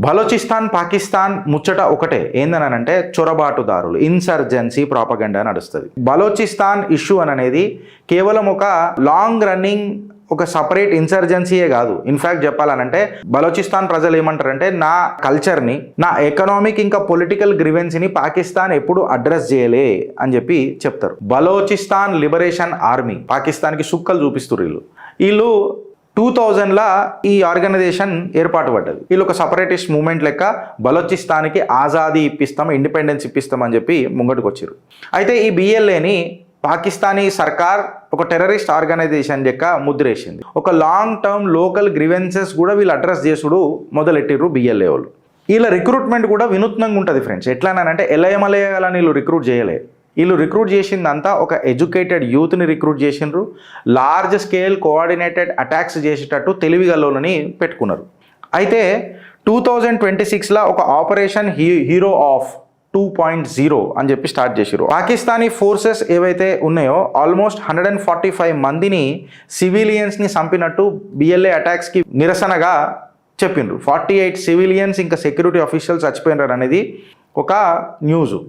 బలోచిస్తాన్ పాకిస్తాన్ ముచ్చట ఒకటే ఏందనంటే చొరబాటుదారులు insurgency propaganda నడుస్తుంది. బలోచిస్తాన్ ఇష్యూ అనేది కేవలం ఒక లాంగ్ రన్నింగ్ ఒక సపరేట్ ఇన్సర్జెన్సీయే కాదు. ఇన్ఫ్యాక్ట్ చెప్పాలనంటే బలోచిస్తాన్ ప్రజలు ఏమంటారంటే నా కల్చర్ని, నా ఎకనామిక్ ఇంకా పొలిటికల్ గ్రివెన్స్ని పాకిస్తాన్ ఎప్పుడు అడ్రస్ చేయలే అని చెప్పి చెప్తారు. బలోచిస్తాన్ లిబరేషన్ ఆర్మీ పాకిస్తాన్కి సుక్కలు చూపిస్తారు. వీళ్ళు 2000లా ఈ ఆర్గనైజేషన్ ఏర్పాటు పడ్డది. వీళ్ళు ఒక సపరేటిస్ట్ మూమెంట్ లెక్క బలోచిస్తాన్కి ఆజాదీ ఇప్పిస్తాం, ఇండిపెండెన్స్ ఇప్పిస్తాం అని చెప్పి ముంగటికి వచ్చారు. అయితే ఈ బిఎల్ఏని పాకిస్తానీ సర్కార్ ఒక టెర్రరిస్ట్ ఆర్గనైజేషన్ లెక్క ముద్రేసింది. ఒక లాంగ్ టర్మ్ లోకల్ గ్రివెన్సెస్ కూడా వీళ్ళు అడ్రస్ చేసుడు మొదలెట్టిర్రు బిఎల్ఏ వాళ్ళు. వీళ్ళ రిక్రూట్మెంట్ కూడా వినూత్నంగా ఉంటుంది ఫ్రెండ్స్. ఎట్లానంటే ఎలయమలయాలని వీళ్ళు రిక్రూట్ చేయలే. వీళ్ళు రిక్రూట్ చేసిందంతా ఒక ఎడ్యుకేటెడ్ యూత్ని రిక్రూట్ చేసిండ్రు. లార్జ్ స్కేల్ కోఆర్డినేటెడ్ అటాక్స్ చేసేటట్టు తెలివిగల్లోని పెట్టుకున్నారు. అయితే 2026లా ఒక ఆపరేషన్ హీరో ఆఫ్ 2.0 అని చెప్పి స్టార్ట్ చేసారు. పాకిస్తానీ ఫోర్సెస్ ఏవైతే ఉన్నాయో ఆల్మోస్ట్ 145 మందిని సివిలియన్స్ని చంపినట్టు బిఎల్ఏ అటాక్స్కి నిరసనగా చెప్పిండ్రు. 48 సివిలియన్స్ ఇంకా సెక్యూరిటీ ఆఫీషియల్స్ చచ్చిపోయినారు అనేది ఒక న్యూస్.